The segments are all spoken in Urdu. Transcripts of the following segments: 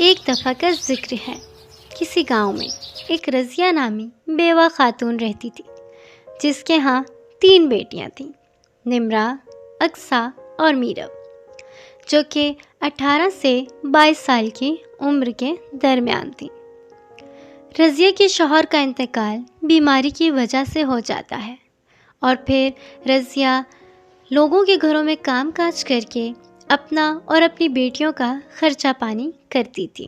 ایک دفعہ کا ذکر ہے۔ کسی گاؤں میں ایک رضیہ نامی بیوہ خاتون رہتی تھی، جس کے ہاں 3 بیٹیاں تھیں، نمرہ، اقصیٰ اور میرب، جو کہ 18 سے 22 سال کی عمر کے درمیان تھیں۔ رضیہ کے شوہر کا انتقال بیماری کی وجہ سے ہو جاتا ہے، اور پھر رضیہ لوگوں کے گھروں میں کام کاج کر کے اپنا اور اپنی بیٹیوں کا خرچہ پانی کرتی تھی۔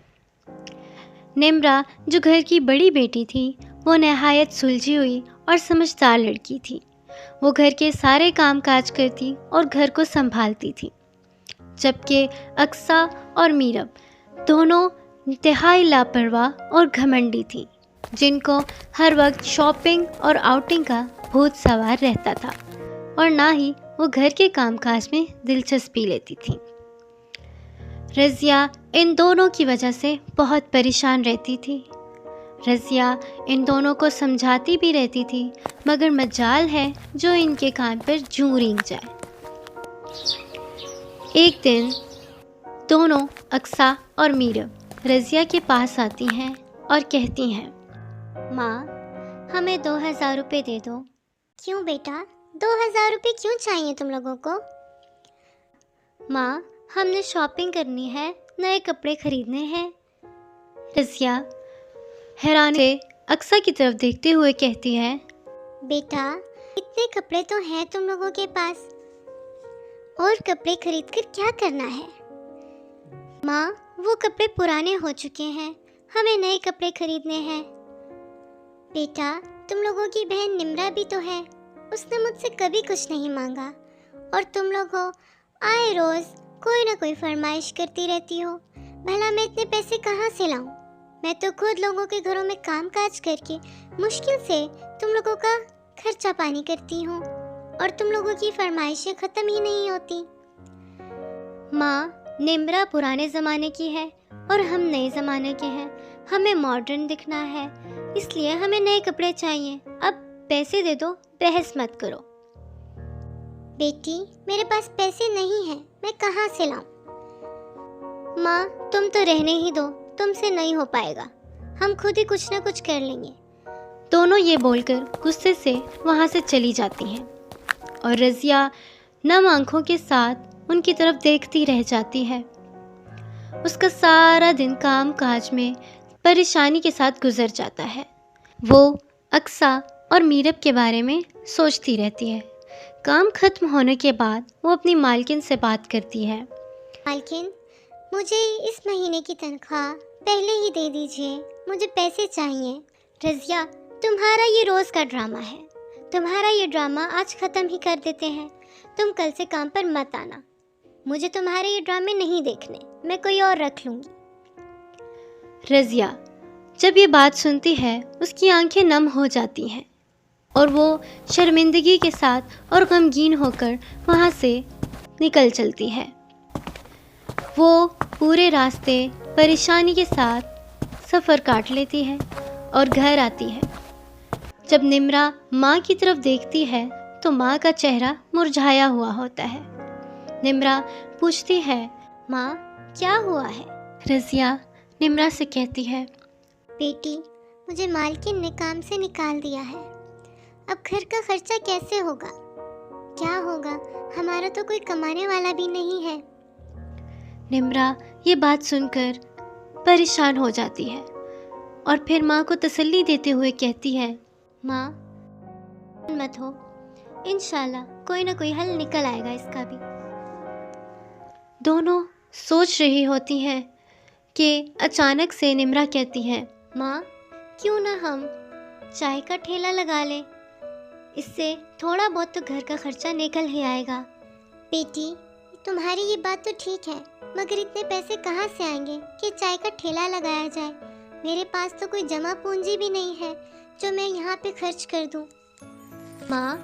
نمرہ، جو گھر کی بڑی بیٹی تھی، وہ نہایت سلجھی ہوئی اور سمجھدار لڑکی تھی۔ وہ گھر کے سارے کام کاج کرتی اور گھر کو سنبھالتی تھی، جبکہ اقصیٰ اور میرب دونوں انتہائی لاپرواہ اور گھمنڈی تھیں، جن کو ہر وقت شاپنگ اور آؤٹنگ کا بھوت سوار رہتا تھا، اور نہ ہی وہ گھر کے کام کاج میں دلچسپی لیتی تھیں۔ رضیہ ان دونوں کی وجہ سے بہت پریشان رہتی تھی۔ رضیہ ان دونوں کو سمجھاتی بھی رہتی تھی، مگر مجال ہے جو ان کے کان پر جوں رینگ جائے۔ ایک دن دونوں اقصیٰ اور میرب رضیہ کے پاس آتی ہیں اور کہتی ہیں، ماں، ہمیں 2000 روپے دے دو۔ کیوں بیٹا، 2000 روپے کیوں چاہیے تم لوگوں کو؟ ماں، ہم نے شاپنگ کرنی ہے، نئے کپڑے خریدنے ہیں۔ رضیہ حیران سے اقصیٰ کی طرف دیکھتے ہوئے کہتی ہے، بیٹا، اتنے کپڑے تو ہیں تم لوگوں کے پاس، اور کپڑے خرید کر کیا کرنا ہے؟ ماں، وہ کپڑے پرانے ہو چکے ہیں، ہمیں نئے کپڑے خریدنے ہیں۔ بیٹا، تم لوگوں کی بہن نمرہ بھی تو ہے، اس نے مجھ سے کبھی کچھ نہیں مانگا، اور تم لوگ ہو آئے روز کوئی نہ کوئی فرمائش کرتی رہتی ہو۔ بھلا میں اتنے پیسے کہاں سے لاؤں؟ میں تو خود لوگوں کے گھروں میں کام کاج کر کے مشکل سے تم لوگوں کا خرچہ پانی کرتی ہوں، اور تم لوگوں کی فرمائشیں ختم ہی نہیں ہوتی۔ ماں، نمرہ پرانے زمانے کی ہے اور ہم نئے زمانے کے ہیں، ہمیں ماڈرن دکھنا ہے، اس لیے ہمیں نئے کپڑے چاہیے، اب پیسے دے دو، بحث مت کرو۔ بیٹی، میرے پاس پیسے نہیں ہیں، میں کہاں سے لاؤں؟ ماں، تم تو رہنے ہی دو، تم سے نہیں ہو پائے گا، ہم خود ہی کچھ نہ کچھ کر لیں گے۔ دونوں یہ بول کر غصے سے وہاں سے چلی جاتی ہیں، اور رضیہ نم آنکھوں کے ساتھ ان کی طرف دیکھتی رہ جاتی ہے۔ اس کا سارا دن کام کاج میں پریشانی کے ساتھ گزر جاتا ہے۔ وہ اقصیٰ اور میرب کے بارے میں سوچتی رہتی ہے۔ کام ختم ہونے کے بعد وہ اپنی مالکن سے بات کرتی ہے، مالکن، مجھے اس مہینے کی تنخواہ پہلے ہی دے دیجیے، مجھے پیسے چاہیے۔ رضیہ، تمہارا یہ روز کا ڈرامہ ہے، تمہارا یہ ڈرامہ آج ختم ہی کر دیتے ہیں، تم کل سے کام پر مت آنا، مجھے تمہارے یہ ڈرامے نہیں دیکھنے، میں کوئی اور رکھ لوں گی۔ رضیہ جب یہ بات سنتی ہے، اس کی آنکھیں نم ہو جاتی ہیں، اور وہ شرمندگی کے ساتھ اور غمگین ہو کر وہاں سے نکل چلتی ہے۔ وہ پورے راستے پریشانی کے ساتھ سفر کاٹ لیتی ہے اور گھر آتی ہے۔ جب نمرہ ماں کی طرف دیکھتی ہے تو ماں کا چہرہ مرجھایا ہوا ہوتا ہے۔ نمرہ پوچھتی ہے، ماں، کیا ہوا ہے؟ رضیہ نمرہ سے کہتی ہے، بیٹی، مجھے مالکن نے کام سے نکال دیا ہے، اب گھر کا خرچہ کیسے ہوگا؟ کیا ہوگا؟ ہمارا تو کوئی کمانے والا بھی نہیں ہے۔ نمرہ یہ بات سن کر پریشان ہو جاتی ہے، اور پھر ماں کو تسلی دیتے ہوئے کہتی ہے، ماں مت ہو، انشاءاللہ کوئی نہ کوئی حل نکل آئے گا اس کا بھی۔ دونوں سوچ رہی ہوتی ہیں کہ اچانک سے نمرہ کہتی ہے، ماں، کیوں نہ ہم چائے کا ٹھیلا لگا لیں، اس سے تھوڑا بہت تو گھر کا خرچہ نکل ہی آئے گا۔ بیٹی، تمہاری یہ بات تو ٹھیک ہے، مگر اتنے پیسے کہاں سے آئیں گے کہ چائے کا ٹھیلا لگایا جائے؟ میرے پاس تو کوئی جمع پونجی بھی نہیں ہے جو میں یہاں پہ خرچ کر دوں۔ ماں،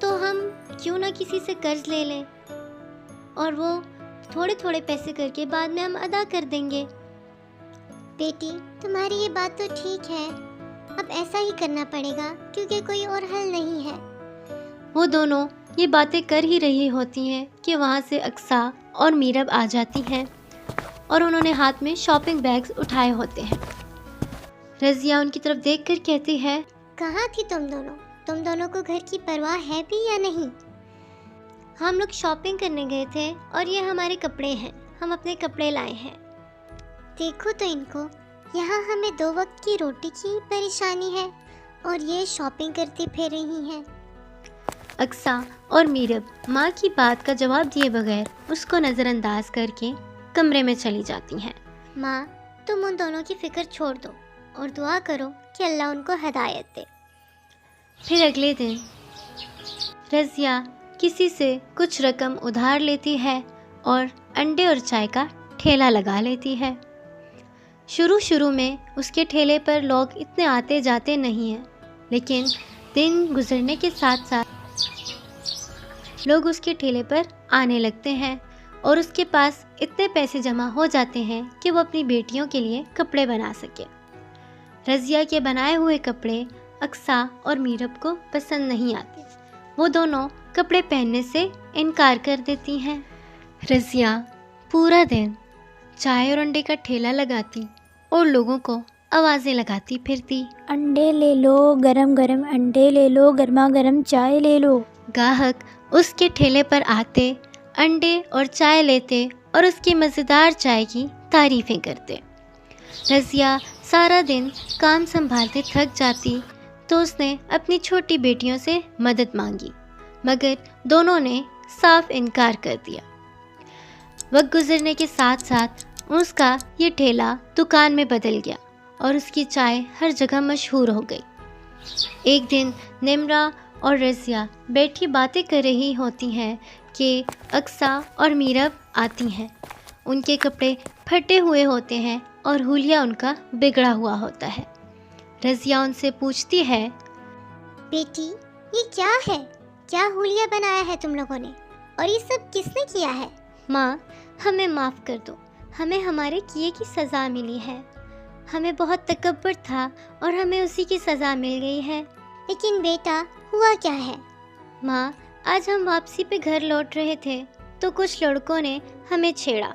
تو ہم کیوں نہ کسی سے قرض لے لیں، اور وہ تھوڑے تھوڑے پیسے کر کے بعد میں ہم ادا کر دیں گے۔ بیٹی، تمہاری یہ بات تو ٹھیک ہے، اب ایسا ہی کرنا پڑے گا کیونکہ کوئی اور حل نہیں ہے۔ وہ دونوں یہ باتیں کر ہی رہی ہوتی ہیں کہ وہاں سے اقصیٰ اور میرب آ جاتی ہیں، اور انہوں نے ہاتھ میں شاپنگ بیگز اٹھائے ہوتے ہیں۔ رضیہ ان کی طرف دیکھ کر کہتی ہے، کہاں تھی تم دونوں کو گھر کی پرواہ ہے بھی یا نہیں؟ ہم لوگ شاپنگ کرنے گئے تھے اور یہ ہمارے کپڑے ہیں، ہم اپنے کپڑے لائے ہیں۔ دیکھو تو ان کو، یہاں ہمیں 2 وقت کی روٹی کی پریشانی ہے اور یہ شاپنگ کرتی پھر رہی ہیں۔ اقصیٰ اور میرب ماں کی بات کا جواب دیے بغیر اس کو نظر انداز کر کے کمرے میں چلی جاتی ہیں۔ ماں، تم ان دونوں کی فکر چھوڑ دو اور دعا کرو کہ اللہ ان کو ہدایت دے۔ پھر اگلے دن رضیہ کسی سے کچھ رقم ادھار لیتی ہے اور انڈے اور چائے کا ٹھیلا لگا لیتی ہے۔ شروع میں اس کے ٹھیلے پر لوگ اتنے آتے جاتے نہیں ہیں، لیکن دن گزرنے کے ساتھ ساتھ لوگ اس کے ٹھیلے پر آنے لگتے ہیں اور اس کے پاس اتنے پیسے جمع ہو جاتے ہیں کہ وہ اپنی بیٹیوں کے لیے کپڑے بنا سکے۔ رضیہ کے بنائے ہوئے کپڑے اقصیٰ اور میرب کو پسند نہیں آتے، وہ دونوں کپڑے پہننے سے انکار کر دیتی ہیں۔ رضیہ پورا دن چائے اور انڈے کا ٹھیلا لگاتی اور لوگوں کو آوازیں لگاتی پھرتی، انڈے لے لو، گرم گرم انڈے لے لو، گرما گرم چائے لے لو۔ گاہک اس کے ٹھیلے پر آتے، انڈے اور چائے لیتے اور اس کی مزیدار چائے کی تعریفیں کرتے۔ رضیہ سارا دن کام سنبھالتے تھک جاتی تو اس نے اپنی چھوٹی بیٹیوں سے مدد مانگی، مگر دونوں نے صاف انکار کر دیا۔ وقت گزرنے کے ساتھ ساتھ اس کا یہ ٹھیلا دکان میں بدل گیا اور اس کی چائے ہر جگہ مشہور ہو گئی۔ ایک دن نمرا اور رضیہ بیٹھی باتیں کر رہی ہوتی ہیں کہ اقصیٰ اور میرب آتی ہیں۔ ان کے کپڑے پھٹے ہوئے ہوتے ہیں اور حلیہ ان کا بگڑا ہوا ہوتا ہے۔ رضیہ ان سے پوچھتی ہے، بیٹی، یہ کیا ہے؟ کیا حلیہ بنایا ہے تم لوگوں نے؟ اور یہ سب کس نے کیا ہے؟ ماں، ہمیں معاف کر دو، ہمیں ہمارے کیے کی سزا ملی ہے۔ ہمیں بہت تکبر تھا اور ہمیں اسی کی سزا مل گئی ہے۔ لیکن بیٹا، ہوا کیا ہے؟ ماں، آج ہم واپسی پہ گھر لوٹ رہے تھے تو کچھ لڑکوں نے ہمیں چھیڑا۔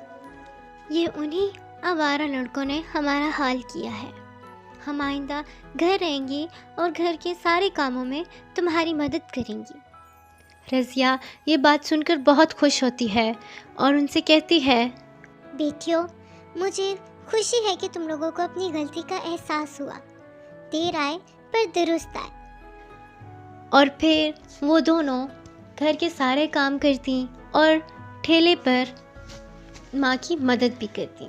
یہ انہی آوارہ لڑکوں نے ہمارا حال کیا ہے۔ ہم آئندہ گھر رہیں گی اور گھر کے سارے کاموں میں تمہاری مدد کریں گی۔ رضیہ یہ بات سن کر بہت خوش ہوتی ہے اور ان سے کہتی ہے، بیٹیوں، مجھے خوشی ہے کہ تم لوگوں کو اپنی غلطی کا احساس ہوا۔ دیر آئے پر درست آئے۔ اور پھر وہ دونوں گھر کے سارے کام کرتی اور ٹھیلے پر ماں کی مدد بھی کرتی۔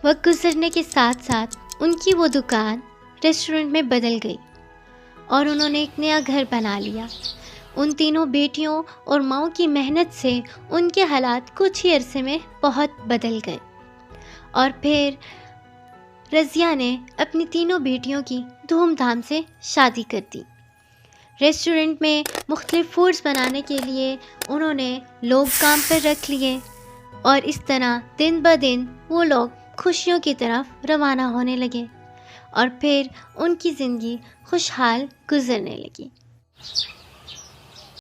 وقت گزرنے کے ساتھ ساتھ ان کی وہ دکان ریسٹورنٹ میں بدل گئی اور انہوں نے ایک نیا گھر بنا لیا۔ ان تینوں بیٹیوں اور ماؤں کی محنت سے ان کے حالات کچھ ہی عرصے میں بہت بدل گئے۔ اور پھر رضیہ نے اپنی تینوں بیٹیوں کی دھوم دھام سے شادی کر دی۔ ریسٹورنٹ میں مختلف فوڈز بنانے کے لیے انہوں نے لوگ کام پر رکھ لیے اور اس طرح دن بہ دن وہ لوگ خوشیوں کی طرف روانہ ہونے لگے اور پھر ان کی زندگی خوشحال گزرنے لگی۔